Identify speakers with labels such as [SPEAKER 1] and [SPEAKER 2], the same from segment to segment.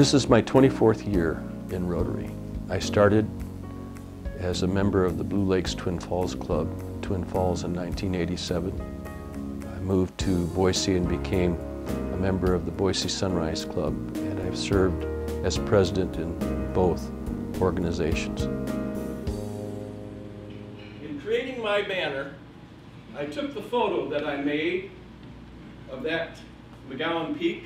[SPEAKER 1] This is my 24th year in Rotary. I started as a member of the Blue Lakes Twin Falls Club, Twin Falls in 1987. I moved to Boise and became a member of the Boise Sunrise Club, and I've served as president in both organizations.
[SPEAKER 2] In creating my banner, I took the photo that I made of that McGowan Peak,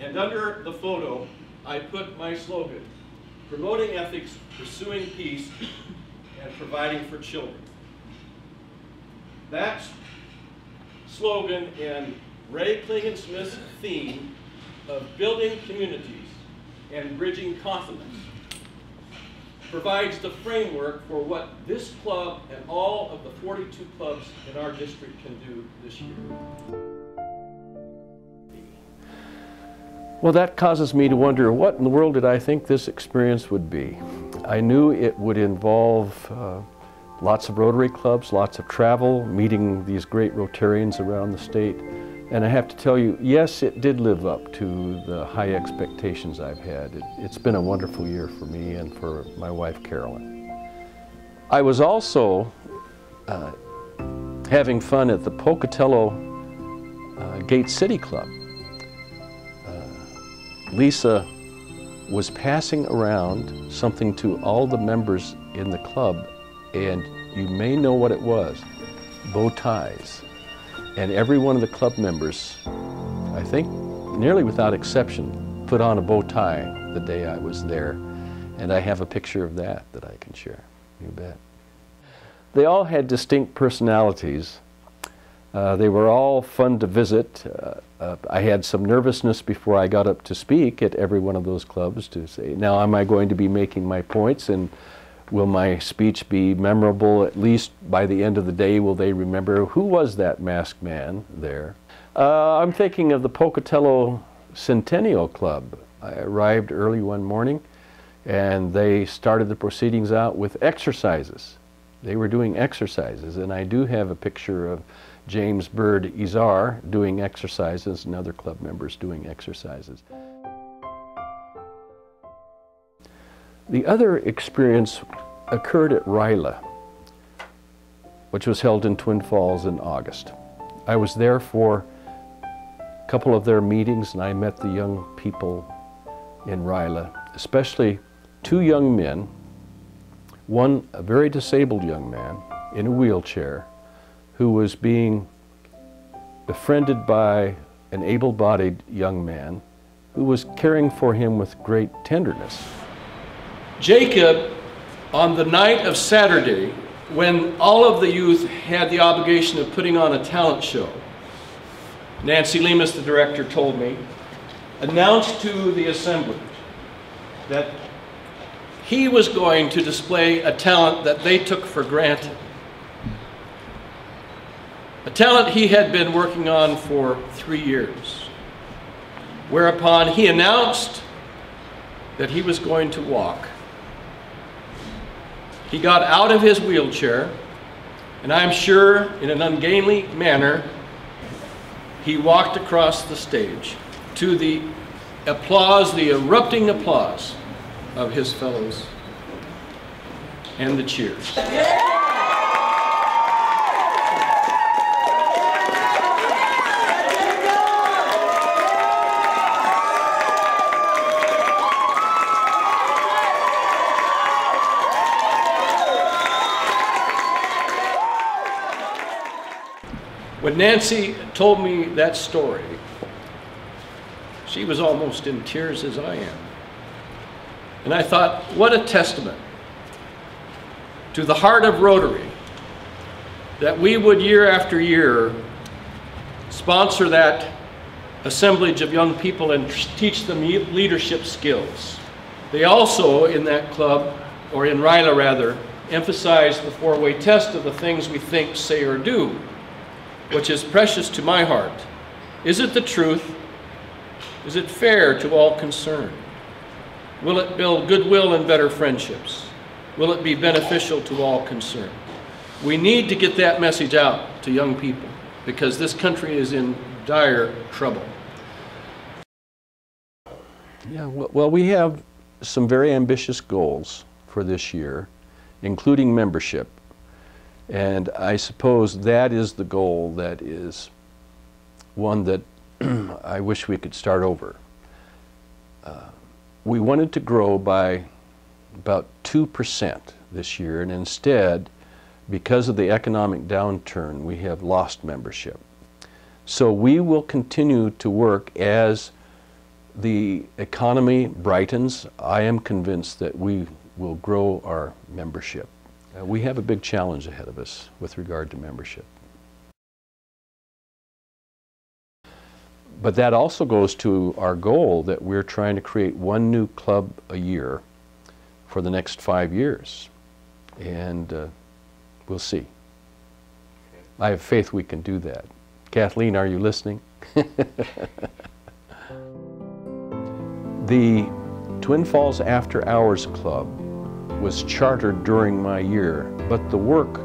[SPEAKER 2] and under the photo I put my slogan, promoting ethics, pursuing peace, and providing for children. That slogan and Ray Klingensmith's theme of building communities and bridging continents provides the framework for what this club and all of the 42 clubs in our district can do this year.
[SPEAKER 1] Well, that causes me to wonder, what in the world did I think this experience would be? I knew it would involve lots of Rotary clubs, lots of travel, meeting these great Rotarians around the state. And I have to tell you, yes, it did live up to the high expectations I've had. It's been a wonderful year for me and for my wife, Carolyn. I was also having fun at the Pocatello Gate City Club. Lisa was passing around something to all the members in the club, and you may know what it was, bow ties. And every one of the club members, I think nearly without exception, put on a bow tie the day I was there. And I have a picture of that I can share, you bet. They all had distinct personalities. They were all fun to visit. I had some nervousness before I got up to speak at every one of those clubs to say, now am I going to be making my points, and will my speech be memorable? At least by the end of the day, will they remember who was that masked man there? I'm thinking of the Pocatello Centennial Club. I arrived early one morning and they started the proceedings out with exercises. They were doing exercises, and I do have a picture of James Bird Izar doing exercises and other club members doing exercises. The other experience occurred at RILA, which was held in Twin Falls in August. I was there for a couple of their meetings, and I met the young people in RILA, especially two young men, one a very disabled young man in a wheelchair who was being befriended by an able-bodied young man who was caring for him with great tenderness.
[SPEAKER 2] Jacob, on the night of Saturday, when all of the youth had the obligation of putting on a talent show, Nancy Lemus, the director, told me, announced to the assemblage that he was going to display a talent that they took for granted. A talent he had been working on for 3 years. Whereupon he announced that he was going to walk. He got out of his wheelchair, and I'm sure in an ungainly manner, he walked across the stage to the applause, the erupting applause of his fellows and the cheers. When Nancy told me that story, she was almost in tears as I am. And I thought, what a testament to the heart of Rotary that we would year after year sponsor that assemblage of young people and teach them leadership skills. They also, in that club, or in RILA rather, emphasize the four-way test of the things we think, say, or do, which is precious to my heart. Is it the truth? Is it fair to all concerned? Will it build goodwill and better friendships? Will it be beneficial to all concerned? We need to get that message out to young people because this country is in dire trouble.
[SPEAKER 1] Yeah, well, we have some very ambitious goals for this year, including membership. And I suppose that is the goal that is one that I wish we could start over. We wanted to grow by about 2% this year, and instead, because of the economic downturn, we have lost membership. So we will continue to work as the economy brightens. I am convinced that we will grow our membership. We have a big challenge ahead of us with regard to membership. But that also goes to our goal that we're trying to create one new club a year for the next 5 years. And we'll see. I have faith we can do that. Kathleen, are you listening? The Twin Falls After Hours Club was chartered during my year, but the work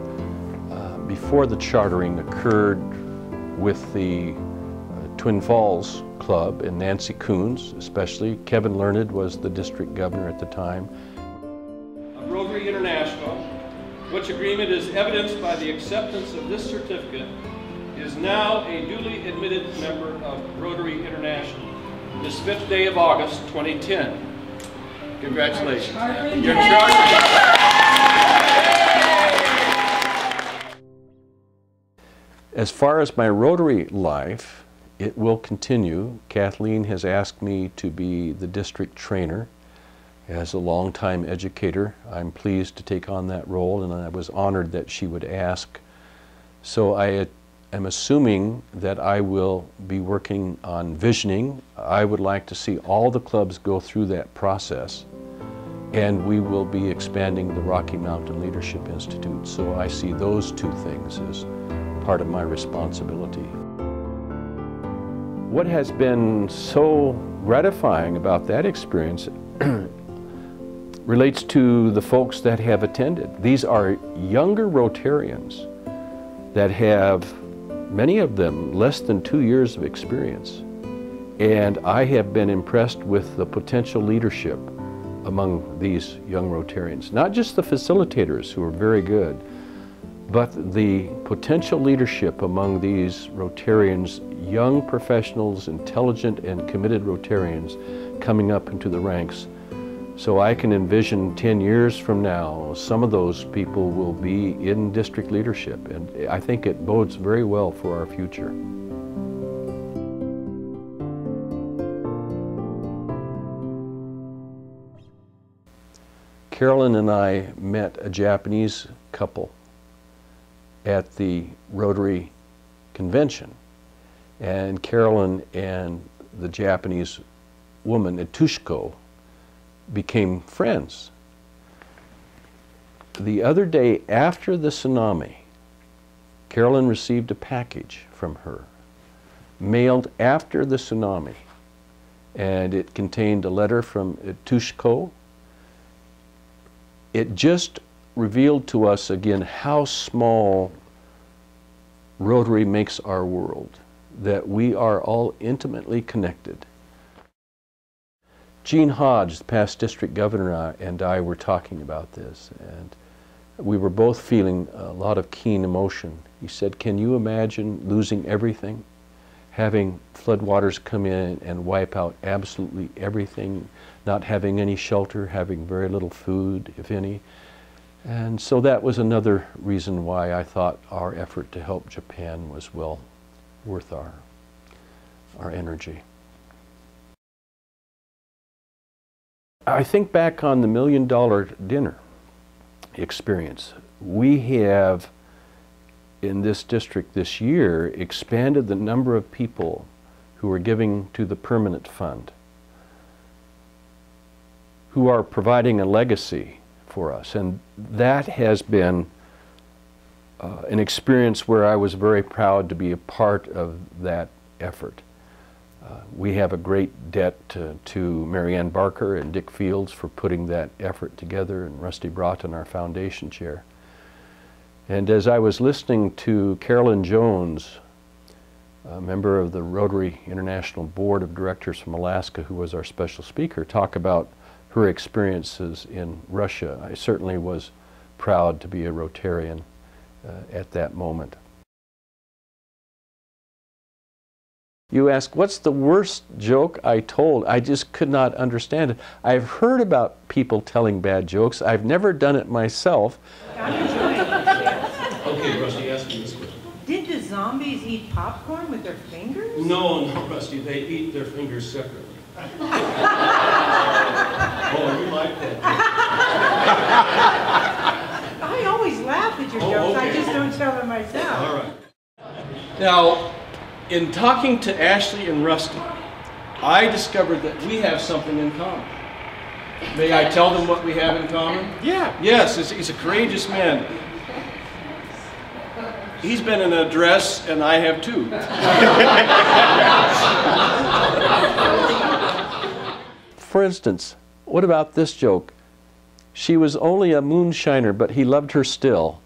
[SPEAKER 1] before the chartering occurred with the Twin Falls Club and Nancy Coons, especially. Kevin Learned was the district governor at the time.
[SPEAKER 2] Of Rotary International, which agreement is evidenced by the acceptance of this certificate, is now a duly admitted member of Rotary International this 5th day of August 2010. Congratulations. You're chartered.
[SPEAKER 1] As far as my Rotary life, it will continue. Kathleen has asked me to be the district trainer. As a longtime educator, I'm pleased to take on that role, and I was honored that she would ask. So I am assuming that I will be working on visioning. I would like to see all the clubs go through that process, and we will be expanding the Rocky Mountain Leadership Institute. So I see those two things as part of my responsibility. What has been so gratifying about that experience relates to the folks that have attended. These are younger Rotarians that have, many of them, less than 2 years of experience. And I have been impressed with the potential leadership among these young Rotarians. Not just the facilitators, who are very good, but the potential leadership among these Rotarians, young professionals, intelligent and committed Rotarians coming up into the ranks. So I can envision 10 years from now, some of those people will be in district leadership, and I think it bodes very well for our future. Carolyn and I met a Japanese couple at the Rotary convention, and Carolyn and the Japanese woman, Itushiko, became friends. The other day after the tsunami, Carolyn received a package from her, mailed after the tsunami, and it contained a letter from Itushiko. It just revealed to us again how small Rotary makes our world, that we are all intimately connected. Gene Hodge, the past district governor, and I were talking about this, and we were both feeling a lot of keen emotion. He said, can you imagine losing everything? Having floodwaters come in and wipe out absolutely everything, not having any shelter, having very little food, if any. And so that was another reason why I thought our effort to help Japan was well worth our energy. I think back on the $1 Million Dinner experience. We have, in this district this year, expanded the number of people who are giving to the permanent fund, who are providing a legacy for us. And that has been an experience where I was very proud to be a part of that effort. We have a great debt to Marianne Barker and Dick Fields for putting that effort together, and Rusty Broughton, our foundation chair. And as I was listening to Carolyn Jones a member of the Rotary International Board of Directors from Alaska, who was our special speaker, talk about her experiences in Russia. I certainly was proud to be a Rotarian at that moment. You ask, what's the worst joke I told? I just could not understand it. I've heard about people telling bad jokes. I've never done it myself.
[SPEAKER 2] Okay, Rusty, ask me this question.
[SPEAKER 3] Did the zombies eat popcorn with their fingers?
[SPEAKER 2] No, Rusty, they eat their fingers separately. Oh, you like that.
[SPEAKER 3] I always laugh at your jokes.
[SPEAKER 2] Okay.
[SPEAKER 3] I just don't tell them myself.
[SPEAKER 2] All right. Now, in talking to Ashley and Rusty, I discovered that we have something in common. May I tell them what we have in common?
[SPEAKER 1] Yeah.
[SPEAKER 2] Yes, he's a courageous man. He's been in a dress, and I have too.
[SPEAKER 1] For instance, what about this joke? She was only a moonshiner, but he loved her still.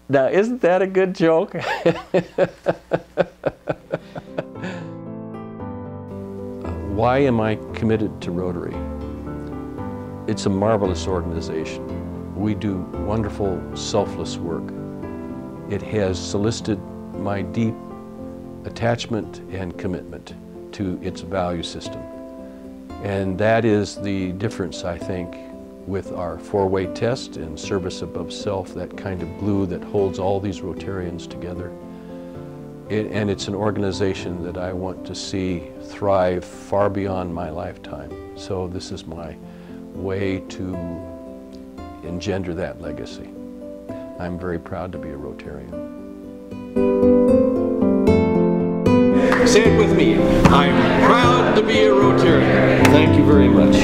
[SPEAKER 1] Now, isn't that a good joke? Why am I committed to Rotary? It's a marvelous organization. We do wonderful, selfless work. It has solicited my deep attachment and commitment to its value system. And that is the difference, I think, with our four-way test and service above self, that kind of glue that holds all these Rotarians together. And it's an organization that I want to see thrive far beyond my lifetime. So this is my way to engender that legacy. I'm very proud to be a Rotarian. Say it with me. I'm proud to be a Rotarian. Thank you very much.